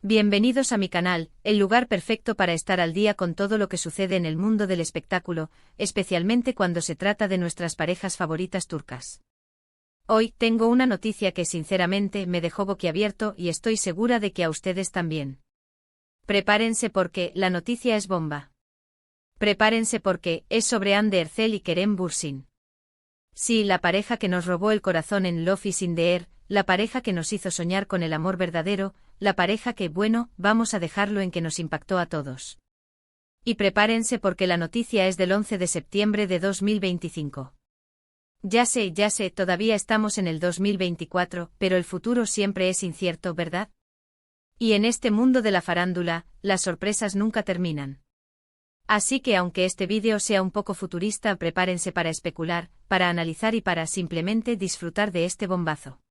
Bienvenidos a mi canal, el lugar perfecto para estar al día con todo lo que sucede en el mundo del espectáculo, especialmente cuando se trata de nuestras parejas favoritas turcas. Hoy tengo una noticia que sinceramente me dejó boquiabierto y estoy segura de que a ustedes también. Prepárense porque la noticia es bomba. Prepárense porque es sobre Hande Erçel y Kerem Bürsin. Sí, la pareja que nos robó el corazón en Love is in the Air, la pareja que nos hizo soñar con el amor verdadero, la pareja que, bueno, vamos a dejarlo en que nos impactó a todos. Y prepárense porque la noticia es del 11 de septiembre de 2025. Ya sé, todavía estamos en el 2024, pero el futuro siempre es incierto, ¿verdad? Y en este mundo de la farándula, las sorpresas nunca terminan. Así que aunque este vídeo sea un poco futurista, prepárense para especular, para analizar y para simplemente disfrutar de este bombazo.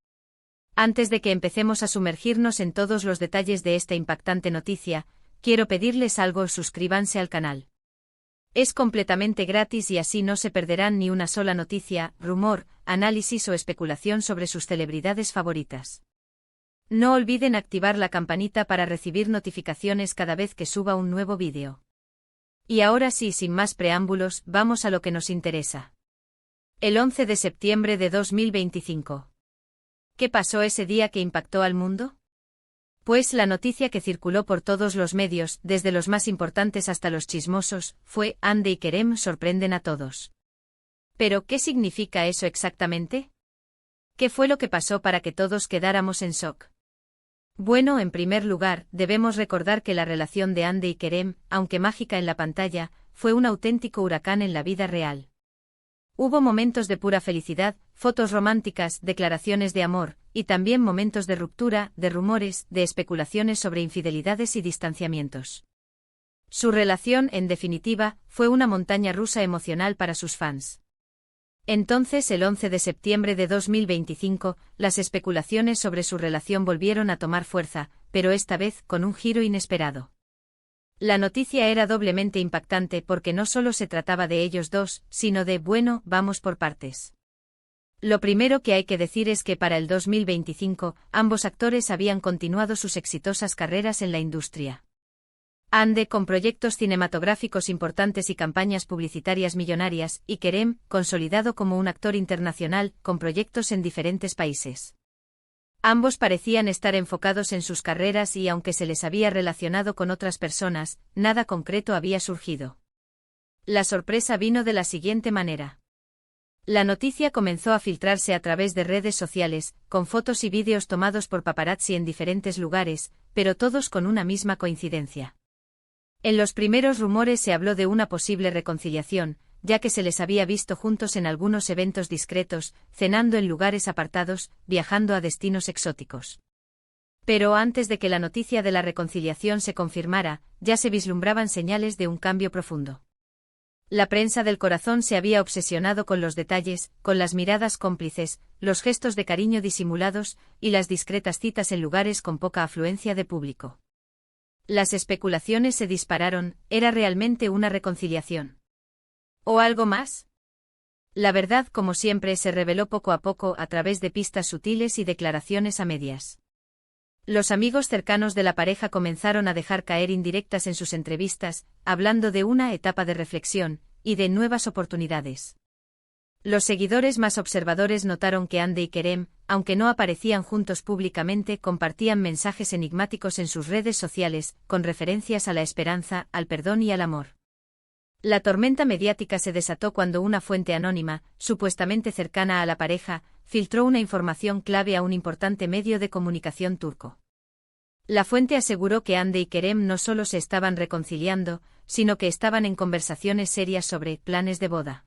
Antes de que empecemos a sumergirnos en todos los detalles de esta impactante noticia, quiero pedirles algo: suscríbanse al canal. Es completamente gratis y así no se perderán ni una sola noticia, rumor, análisis o especulación sobre sus celebridades favoritas. No olviden activar la campanita para recibir notificaciones cada vez que suba un nuevo vídeo. Y ahora sí, sin más preámbulos, vamos a lo que nos interesa. El 11 de septiembre de 2025. ¿Qué pasó ese día que impactó al mundo? Pues la noticia que circuló por todos los medios, desde los más importantes hasta los chismosos, fue: Hande y Kerem sorprenden a todos. ¿Pero qué significa eso exactamente? ¿Qué fue lo que pasó para que todos quedáramos en shock? Bueno, en primer lugar, debemos recordar que la relación de Hande y Kerem, aunque mágica en la pantalla, fue un auténtico huracán en la vida real. Hubo momentos de pura felicidad, fotos románticas, declaraciones de amor, y también momentos de ruptura, de rumores, de especulaciones sobre infidelidades y distanciamientos. Su relación, en definitiva, fue una montaña rusa emocional para sus fans. Entonces, el 11 de septiembre de 2025, las especulaciones sobre su relación volvieron a tomar fuerza, pero esta vez con un giro inesperado. La noticia era doblemente impactante porque no solo se trataba de ellos dos, sino de, bueno, vamos por partes. Lo primero que hay que decir es que para el 2025, ambos actores habían continuado sus exitosas carreras en la industria. Hande, con proyectos cinematográficos importantes y campañas publicitarias millonarias, y Kerem, consolidado como un actor internacional, con proyectos en diferentes países. Ambos parecían estar enfocados en sus carreras y aunque se les había relacionado con otras personas, nada concreto había surgido. La sorpresa vino de la siguiente manera. La noticia comenzó a filtrarse a través de redes sociales, con fotos y vídeos tomados por paparazzi en diferentes lugares, pero todos con una misma coincidencia. En los primeros rumores se habló de una posible reconciliación, ya que se les había visto juntos en algunos eventos discretos, cenando en lugares apartados, viajando a destinos exóticos. Pero antes de que la noticia de la reconciliación se confirmara, ya se vislumbraban señales de un cambio profundo. La prensa del corazón se había obsesionado con los detalles, con las miradas cómplices, los gestos de cariño disimulados, y las discretas citas en lugares con poca afluencia de público. Las especulaciones se dispararon: ¿era realmente una reconciliación? ¿O algo más? La verdad, como siempre, se reveló poco a poco a través de pistas sutiles y declaraciones a medias. Los amigos cercanos de la pareja comenzaron a dejar caer indirectas en sus entrevistas, hablando de una etapa de reflexión y de nuevas oportunidades. Los seguidores más observadores notaron que Hande y Kerem, aunque no aparecían juntos públicamente, compartían mensajes enigmáticos en sus redes sociales, con referencias a la esperanza, al perdón y al amor. La tormenta mediática se desató cuando una fuente anónima, supuestamente cercana a la pareja, filtró una información clave a un importante medio de comunicación turco. La fuente aseguró que Hande y Kerem no solo se estaban reconciliando, sino que estaban en conversaciones serias sobre planes de boda.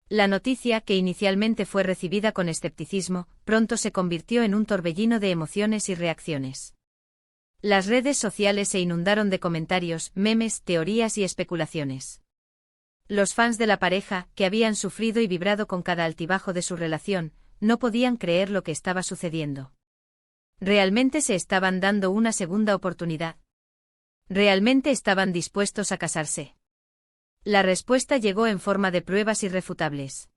La noticia, que inicialmente fue recibida con escepticismo, pronto se convirtió en un torbellino de emociones y reacciones. Las redes sociales se inundaron de comentarios, memes, teorías y especulaciones. Los fans de la pareja, que habían sufrido y vibrado con cada altibajo de su relación, no podían creer lo que estaba sucediendo. ¿Realmente se estaban dando una segunda oportunidad? ¿Realmente estaban dispuestos a casarse? La respuesta llegó en forma de pruebas irrefutables.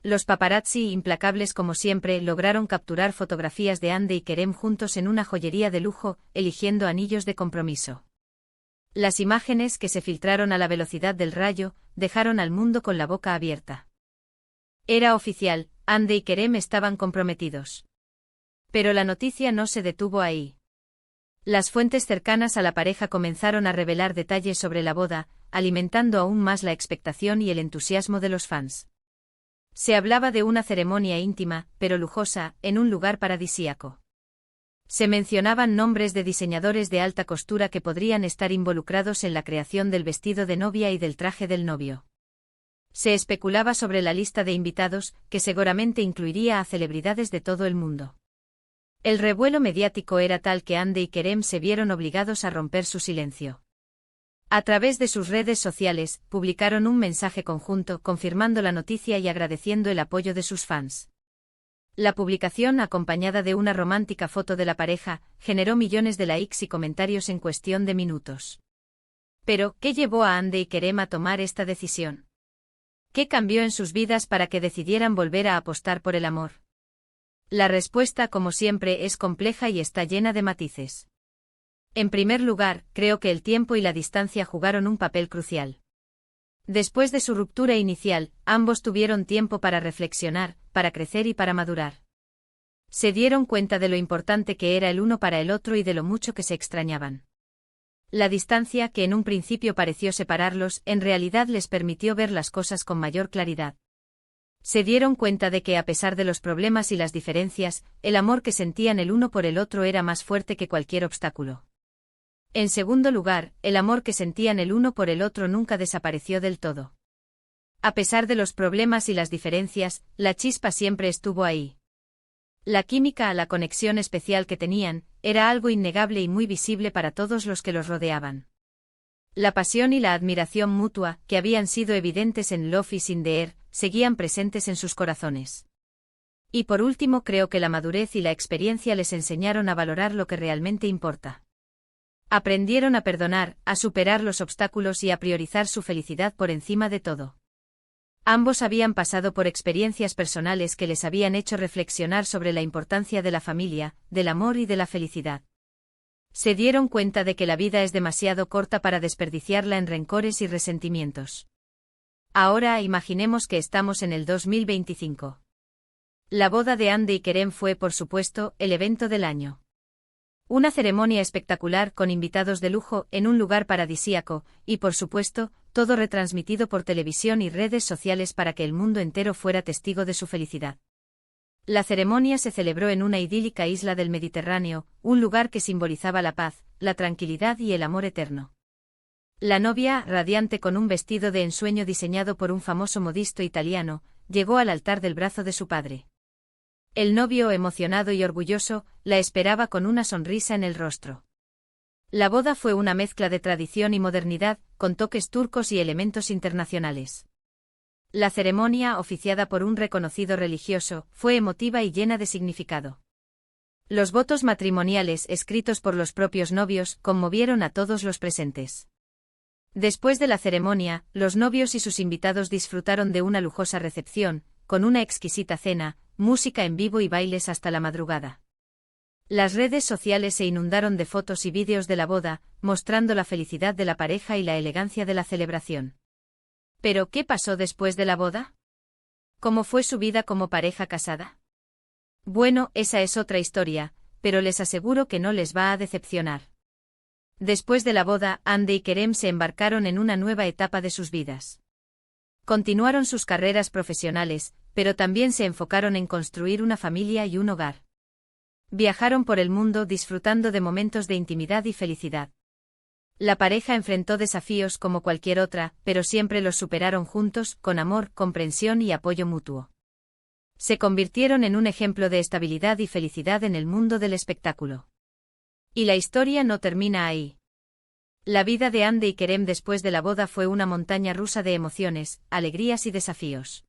Los paparazzi, implacables como siempre, lograron capturar fotografías de Andy y Kerem juntos en una joyería de lujo, eligiendo anillos de compromiso. Las imágenes, que se filtraron a la velocidad del rayo, dejaron al mundo con la boca abierta. Era oficial, Andy y Kerem estaban comprometidos. Pero la noticia no se detuvo ahí. Las fuentes cercanas a la pareja comenzaron a revelar detalles sobre la boda, alimentando aún más la expectación y el entusiasmo de los fans. Se hablaba de una ceremonia íntima, pero lujosa, en un lugar paradisíaco. Se mencionaban nombres de diseñadores de alta costura que podrían estar involucrados en la creación del vestido de novia y del traje del novio. Se especulaba sobre la lista de invitados, que seguramente incluiría a celebridades de todo el mundo. El revuelo mediático era tal que Andy y Kerem se vieron obligados a romper su silencio. A través de sus redes sociales, publicaron un mensaje conjunto confirmando la noticia y agradeciendo el apoyo de sus fans. La publicación, acompañada de una romántica foto de la pareja, generó millones de likes y comentarios en cuestión de minutos. Pero, ¿qué llevó a Andy y Kerem a tomar esta decisión? ¿Qué cambió en sus vidas para que decidieran volver a apostar por el amor? La respuesta, como siempre, es compleja y está llena de matices. En primer lugar, creo que el tiempo y la distancia jugaron un papel crucial. Después de su ruptura inicial, ambos tuvieron tiempo para reflexionar, para crecer y para madurar. Se dieron cuenta de lo importante que era el uno para el otro y de lo mucho que se extrañaban. La distancia, que en un principio pareció separarlos, en realidad les permitió ver las cosas con mayor claridad. Se dieron cuenta de que, a pesar de los problemas y las diferencias, el amor que sentían el uno por el otro era más fuerte que cualquier obstáculo. En segundo lugar, el amor que sentían el uno por el otro nunca desapareció del todo. A pesar de los problemas y las diferencias, la chispa siempre estuvo ahí. La química, la conexión especial que tenían, era algo innegable y muy visible para todos los que los rodeaban. La pasión y la admiración mutua, que habían sido evidentes en Love is in the Air, seguían presentes en sus corazones. Y por último, creo que la madurez y la experiencia les enseñaron a valorar lo que realmente importa. Aprendieron a perdonar, a superar los obstáculos y a priorizar su felicidad por encima de todo. Ambos habían pasado por experiencias personales que les habían hecho reflexionar sobre la importancia de la familia, del amor y de la felicidad. Se dieron cuenta de que la vida es demasiado corta para desperdiciarla en rencores y resentimientos. Ahora imaginemos que estamos en el 2025. La boda de Andy y Kerem fue, por supuesto, el evento del año. Una ceremonia espectacular con invitados de lujo en un lugar paradisíaco, y por supuesto, todo retransmitido por televisión y redes sociales para que el mundo entero fuera testigo de su felicidad. La ceremonia se celebró en una idílica isla del Mediterráneo, un lugar que simbolizaba la paz, la tranquilidad y el amor eterno. La novia, radiante con un vestido de ensueño diseñado por un famoso modisto italiano, llegó al altar del brazo de su padre. El novio, emocionado y orgulloso, la esperaba con una sonrisa en el rostro. La boda fue una mezcla de tradición y modernidad, con toques turcos y elementos internacionales. La ceremonia, oficiada por un reconocido religioso, fue emotiva y llena de significado. Los votos matrimoniales, escritos por los propios novios, conmovieron a todos los presentes. Después de la ceremonia, los novios y sus invitados disfrutaron de una lujosa recepción, con una exquisita cena, música en vivo y bailes hasta la madrugada. Las redes sociales se inundaron de fotos y vídeos de la boda, mostrando la felicidad de la pareja y la elegancia de la celebración. ¿Pero qué pasó después de la boda? ¿Cómo fue su vida como pareja casada? Bueno, esa es otra historia, pero les aseguro que no les va a decepcionar. Después de la boda, Andy y Kerem se embarcaron en una nueva etapa de sus vidas. Continuaron sus carreras profesionales, pero también se enfocaron en construir una familia y un hogar. Viajaron por el mundo disfrutando de momentos de intimidad y felicidad. La pareja enfrentó desafíos como cualquier otra, pero siempre los superaron juntos, con amor, comprensión y apoyo mutuo. Se convirtieron en un ejemplo de estabilidad y felicidad en el mundo del espectáculo. Y la historia no termina ahí. La vida de Andy y Kerem después de la boda fue una montaña rusa de emociones, alegrías y desafíos.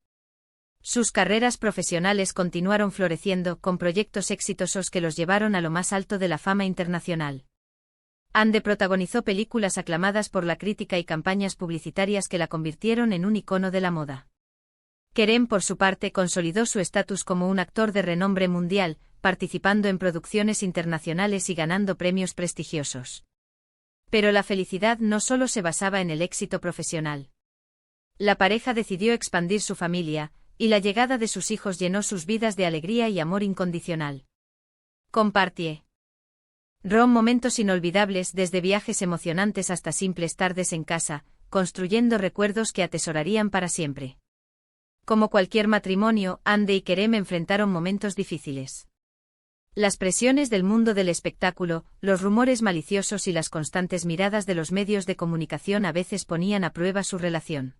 Sus carreras profesionales continuaron floreciendo con proyectos exitosos que los llevaron a lo más alto de la fama internacional. Andy protagonizó películas aclamadas por la crítica y campañas publicitarias que la convirtieron en un icono de la moda. Kerem, por su parte, consolidó su estatus como un actor de renombre mundial, participando en producciones internacionales y ganando premios prestigiosos. Pero la felicidad no solo se basaba en el éxito profesional. La pareja decidió expandir su familia, y la llegada de sus hijos llenó sus vidas de alegría y amor incondicional. Compartie. Ron momentos inolvidables, desde viajes emocionantes hasta simples tardes en casa, construyendo recuerdos que atesorarían para siempre. Como cualquier matrimonio, Hande y Kerem enfrentaron momentos difíciles. Las presiones del mundo del espectáculo, los rumores maliciosos y las constantes miradas de los medios de comunicación a veces ponían a prueba su relación.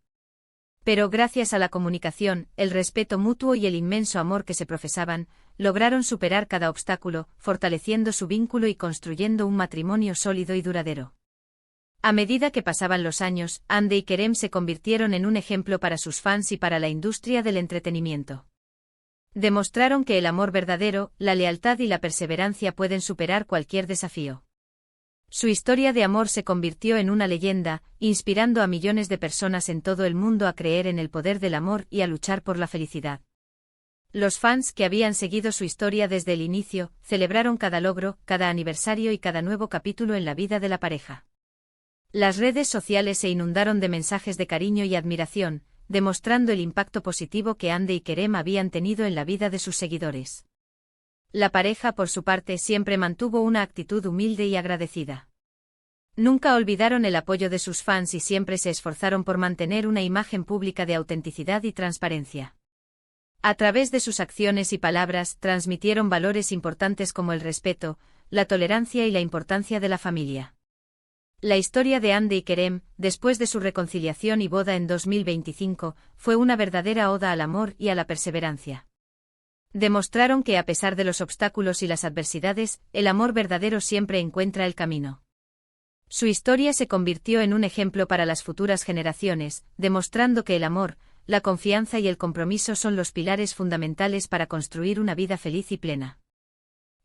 Pero gracias a la comunicación, el respeto mutuo y el inmenso amor que se profesaban, lograron superar cada obstáculo, fortaleciendo su vínculo y construyendo un matrimonio sólido y duradero. A medida que pasaban los años, Hande y Kerem se convirtieron en un ejemplo para sus fans y para la industria del entretenimiento. Demostraron que el amor verdadero, la lealtad y la perseverancia pueden superar cualquier desafío. Su historia de amor se convirtió en una leyenda, inspirando a millones de personas en todo el mundo a creer en el poder del amor y a luchar por la felicidad. Los fans, que habían seguido su historia desde el inicio, celebraron cada logro, cada aniversario y cada nuevo capítulo en la vida de la pareja. Las redes sociales se inundaron de mensajes de cariño y admiración, demostrando el impacto positivo que Hande y Kerem habían tenido en la vida de sus seguidores. La pareja, por su parte, siempre mantuvo una actitud humilde y agradecida. Nunca olvidaron el apoyo de sus fans y siempre se esforzaron por mantener una imagen pública de autenticidad y transparencia. A través de sus acciones y palabras, transmitieron valores importantes como el respeto, la tolerancia y la importancia de la familia. La historia de Hande y Kerem, después de su reconciliación y boda en 2025, fue una verdadera oda al amor y a la perseverancia. Demostraron que a pesar de los obstáculos y las adversidades, el amor verdadero siempre encuentra el camino. Su historia se convirtió en un ejemplo para las futuras generaciones, demostrando que el amor, la confianza y el compromiso son los pilares fundamentales para construir una vida feliz y plena.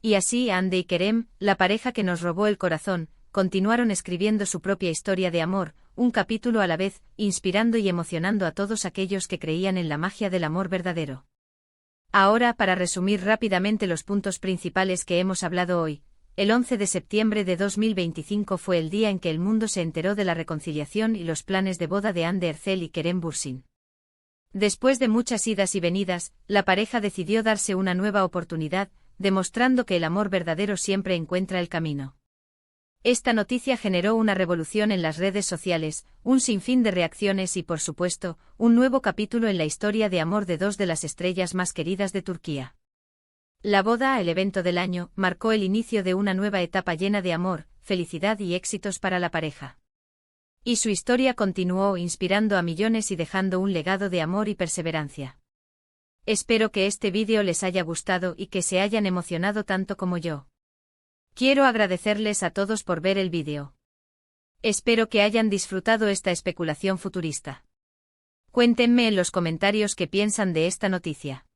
Y así Hande y Kerem, la pareja que nos robó el corazón, continuaron escribiendo su propia historia de amor, un capítulo a la vez, inspirando y emocionando a todos aquellos que creían en la magia del amor verdadero. Ahora, para resumir rápidamente los puntos principales que hemos hablado hoy, el 11 de septiembre de 2025 fue el día en que el mundo se enteró de la reconciliación y los planes de boda de Hande Erçel y Kerem Bürsin. Después de muchas idas y venidas, la pareja decidió darse una nueva oportunidad, demostrando que el amor verdadero siempre encuentra el camino. Esta noticia generó una revolución en las redes sociales, un sinfín de reacciones y, por supuesto, un nuevo capítulo en la historia de amor de dos de las estrellas más queridas de Turquía. La boda, el evento del año, marcó el inicio de una nueva etapa llena de amor, felicidad y éxitos para la pareja. Y su historia continuó inspirando a millones y dejando un legado de amor y perseverancia. Espero que este vídeo les haya gustado y que se hayan emocionado tanto como yo. Quiero agradecerles a todos por ver el vídeo. Espero que hayan disfrutado esta especulación futurista. Cuéntenme en los comentarios qué piensan de esta noticia.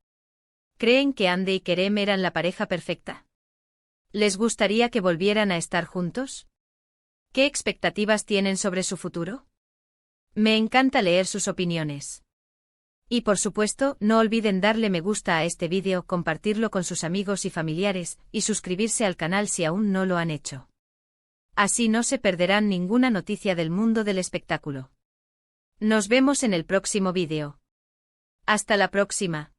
¿Creen que Hande y Kerem eran la pareja perfecta? ¿Les gustaría que volvieran a estar juntos? ¿Qué expectativas tienen sobre su futuro? Me encanta leer sus opiniones. Y por supuesto, no olviden darle me gusta a este vídeo, compartirlo con sus amigos y familiares, y suscribirse al canal si aún no lo han hecho. Así no se perderán ninguna noticia del mundo del espectáculo. Nos vemos en el próximo vídeo. Hasta la próxima.